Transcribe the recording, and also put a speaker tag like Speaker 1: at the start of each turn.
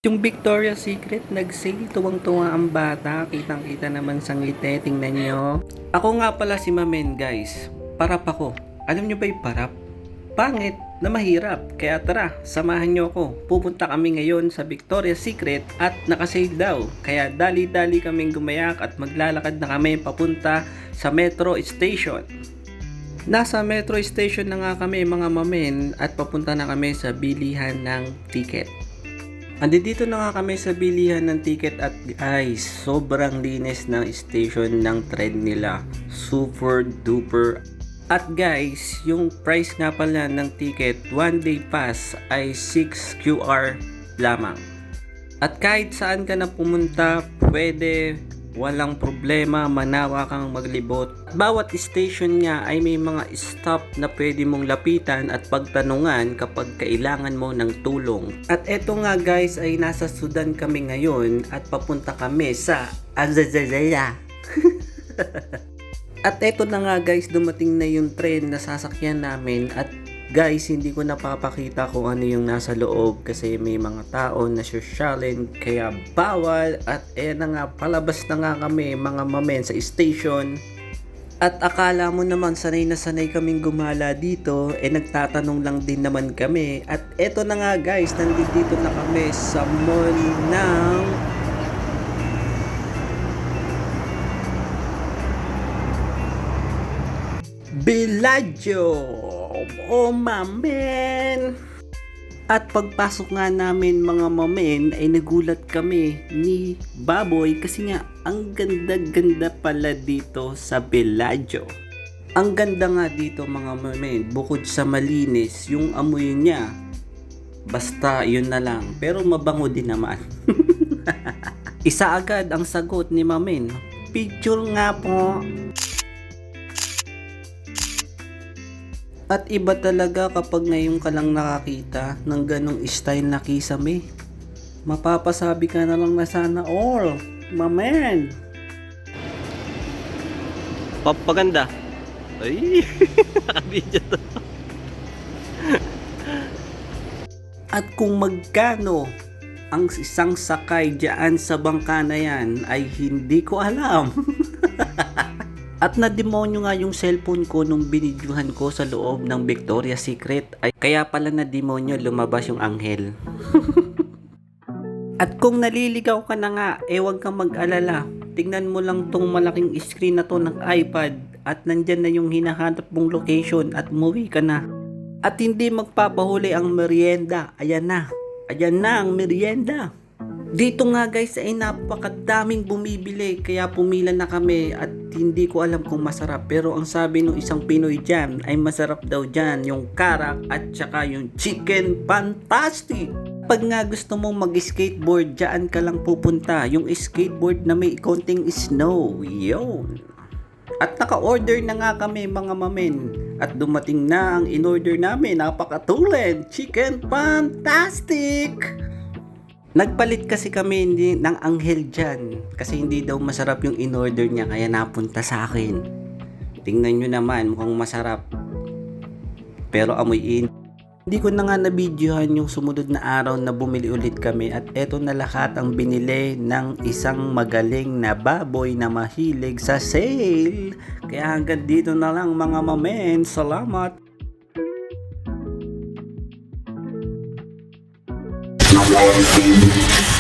Speaker 1: Yung Victoria's Secret nag-sale, tuwang-tuwa ang bata, kitang-kita naman sa ngiti, tingnan nyo. Ako nga pala si Mamen guys, parap ako. Alam nyo ba yung parap? Pangit na mahirap, kaya tara, samahan nyo ako. Pupunta kami ngayon sa Victoria's Secret at nakasale daw. Kaya dali-dali kaming gumayak at maglalakad na kami papunta sa metro station. Nasa metro station na nga kami mga mamen at papunta na kami sa bilihan ng ticket. Andito na nga kami sa bilihan ng ticket at guys, sobrang linis ng station ng tren nila. Super duper. At guys, yung price nga pala ng ticket, 1 day pass ay 6 QR lamang. At kahit saan ka na pumunta, pwede, walang problema, manawa kang maglibot. Bawat station nga ay may mga stop na pwede mong lapitan at pagtanungan kapag kailangan mo ng tulong. At eto nga guys ay nasa Sudan kami ngayon at papunta kami sa Azazazaya. At eto na nga guys, dumating na yung tren na sasakyan namin at guys, hindi ko napapakita kung ano yung nasa loob kasi may mga tao na sosyalin kaya bawal. At na nga, palabas na nga kami mga mamen sa station. At akala mo naman sanay na sanay kaming gumala dito, nagtatanong lang din naman kami. At eto na nga guys, nandito na kami sa mall ng Bellagio. Oh mamen! At pagpasok nga namin mga mamen ay nagulat kami ni Baboy kasi nga ang ganda-ganda pala dito sa Bellagio. Ang ganda nga dito mga mamen, bukod sa malinis yung amoy niya, basta yun na lang, pero mabango din naman. Isa agad ang sagot ni mamen, picture nga po. At iba talaga kapag ngayon ka lang nakakita ng ganong style na kisame. Mapapasabi ka na lang na sana all, mamen.
Speaker 2: Papaganda. Ay, nakabidyo to.
Speaker 1: At kung magkano ang isang sakay dyan sa bangka na yan ay hindi ko alam. At na-demonyo nga yung cellphone ko nung binidyuhan ko sa loob ng Victoria's Secret. Ay, kaya pala na-demonyo, lumabas yung anghel. At kung naliligaw ka na nga, huwag kang mag-alala. Tingnan mo lang tong malaking screen na to ng iPad at nandyan na yung hinahanap mong location at umuwi ka na. At hindi magpapahuli ang merienda. Ayan na ang merienda. Dito nga guys ay napakadaming bumibili kaya pumila na kami at hindi ko alam kung masarap, pero ang sabi ng isang Pinoy dyan ay masarap daw dyan yung karak at saka yung chicken fantastic. Pag nga gusto mong mag-skateboard, dyan ka lang pupunta, yung skateboard na may konting snow, yun. At naka-order na nga kami mga mamen at dumating na ang in-order namin, napakatulad, chicken fantastic. Nagpalit kasi kami ng anghel dyan kasi hindi daw masarap yung in-order niya kaya napunta sa akin. Tingnan nyo naman, mukhang masarap pero amoy in. Hindi ko na nga na-videohan yung sumunod na araw na bumili ulit kami at eto na lahat ang binili ng isang magaling na baboy na mahilig sa sale. Kaya hanggang dito na lang mga mamen, salamat.
Speaker 3: Thank you.